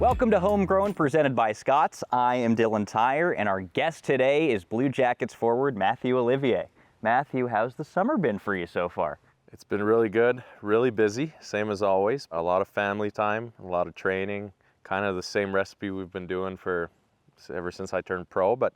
Welcome to Homegrown, presented by Scott's. I am Dylan Tyre, and our guest today is Blue Jackets forward Mathieu Olivier. Mathieu, how's the summer been for you so far? It's been really good, really busy, same as always. A lot of family time, a lot of training, kind of the same recipe we've been doing for ever since I turned pro, but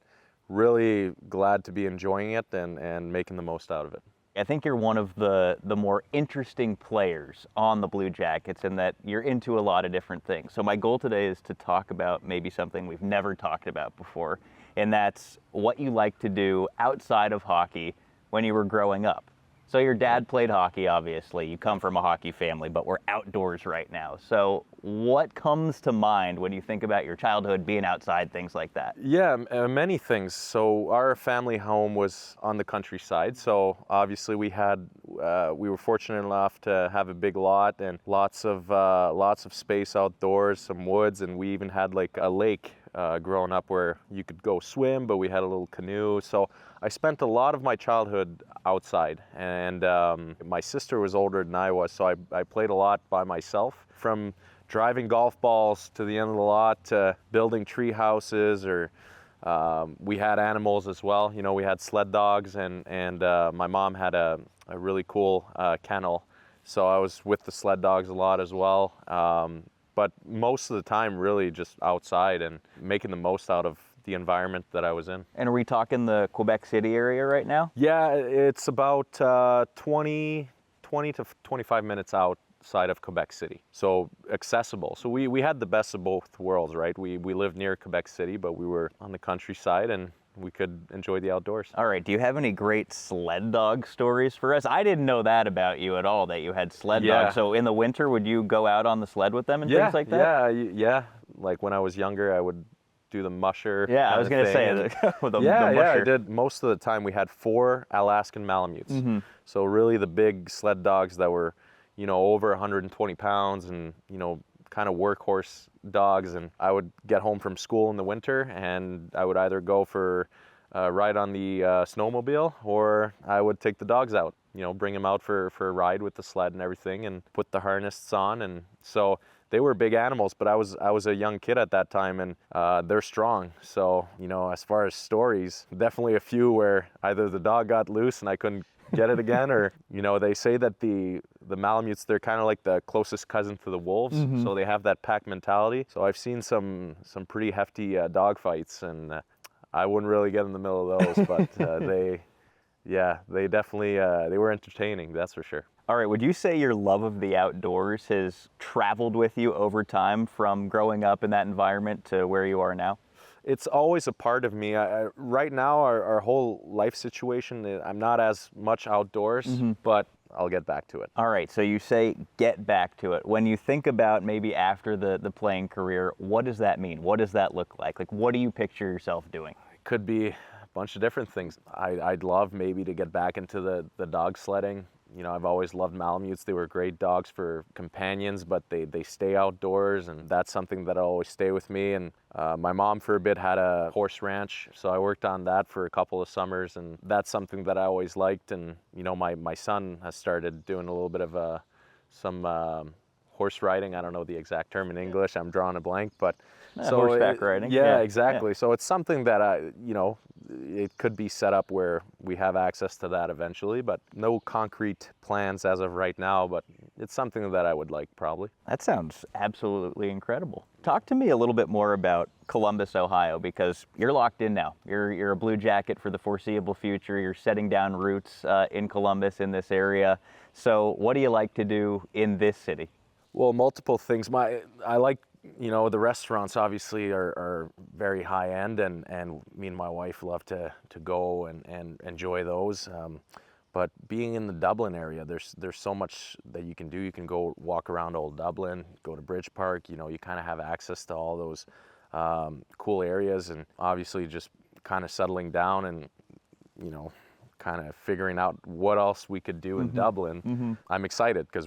really glad to be enjoying it and making the most out of it. I think you're one of the more interesting players on the Blue Jackets in that you're into a lot of different things. So my goal today is to talk about maybe something we've never talked about before, and that's what you like to do outside of hockey when you were growing up. So your dad played hockey, obviously. You come from a hockey family, but we're outdoors right now. So what comes to mind when you think about your childhood, being outside, things like that? Yeah, many things. So our family home was on the countryside. So obviously we were fortunate enough to have a big lot and lots of space outdoors, some woods, and we even had like a lake growing up where you could go swim, but we had a little canoe. So I spent a lot of my childhood outside, and my sister was older than I was, so I played a lot by myself, from driving golf balls to the end of the lot to building tree houses, or we had animals as well. You know, we had sled dogs, and my mom had a really cool kennel, so I was with the sled dogs a lot as well. But most of the time really just outside and making the most out of the environment that I was in. And are we talking the Quebec City area right now? Yeah, it's about 20 to 25 minutes outside of Quebec City, so accessible. So we had the best of both worlds, right? We lived near Quebec City, but we were on the countryside and we could enjoy the outdoors. All right, do you have any great sled dog stories for us? I didn't know that about you at all, that you had sled dogs. So in the winter, would you go out on the sled with them and things like that? Yeah. Like when I was younger, I would do the musher. Yeah, I was going to say, with the musher. Yeah, I did. Most of the time we had 4 Alaskan Malamutes. Mm-hmm. So really the big sled dogs that were, over 120 pounds and, kind of workhorse dogs. And I would get home from school in the winter and I would either go for a ride on the snowmobile, or I would take the dogs out, bring them out for a ride with the sled and everything and put the harnesses on. And so they were big animals, but I was a young kid at that time, and they're strong. So, as far as stories, definitely a few where either the dog got loose and I couldn't get it again, or, they say that the Malamutes, they're kind of like the closest cousin to the wolves. Mm-hmm. So they have that pack mentality. So I've seen some pretty hefty dog fights, and I wouldn't really get in the middle of those, but they definitely, they were entertaining, that's for sure. All right, would you say your love of the outdoors has traveled with you over time from growing up in that environment to where you are now? It's always a part of me. Right now, our whole life situation, I'm not as much outdoors, mm-hmm. but I'll get back to it. All right, so you say get back to it. When you think about maybe after the playing career, what does that mean? What does that look like? Like, what do you picture yourself doing? It could be a bunch of different things. I'd love maybe to get back into the dog sledding. I've always loved Malamutes. They were great dogs for companions, but they stay outdoors, and that's something that'll always stay with me. And my mom for a bit had a horse ranch, so I worked on that for a couple of summers, and that's something that I always liked. And my son has started doing a little bit of some horse riding. I don't know the exact term in English. I'm drawing a blank, but horseback riding. Yeah, exactly. Yeah. So it's something that it could be set up where we have access to that eventually, but no concrete plans as of right now, but it's something that I would like probably. That sounds absolutely incredible. Talk to me a little bit more about Columbus, Ohio, because you're locked in now. You're a Blue Jacket for the foreseeable future. You're setting down roots in Columbus, in this area. So what do you like to do in this city? Well, multiple things. I like, the restaurants obviously are very high end, and me and my wife love to go and enjoy those. But being in the Dublin area, there's so much that you can do. You can go walk around Old Dublin, go to Bridge Park. You kind of have access to all those cool areas, and obviously just kind of settling down and kind of figuring out what else we could do in mm-hmm. Dublin. Mm-hmm. I'm excited because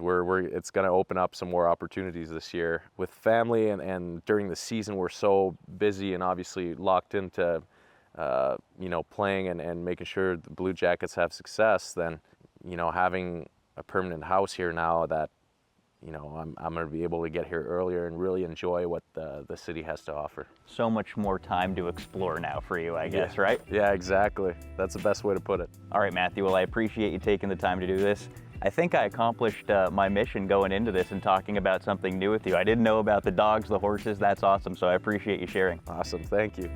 it's going to open up some more opportunities this year with family, and during the season we're so busy and obviously locked into playing and making sure the Blue Jackets have success. Then having a permanent house here now that you know, I'm going to be able to get here earlier and really enjoy what the city has to offer. So much more time to explore now for you, I guess, right? Yeah, exactly. That's the best way to put it. All right, Matthew, well, I appreciate you taking the time to do this. I think I accomplished my mission going into this and talking about something new with you. I didn't know about the dogs, the horses. That's awesome, so I appreciate you sharing. Awesome, thank you.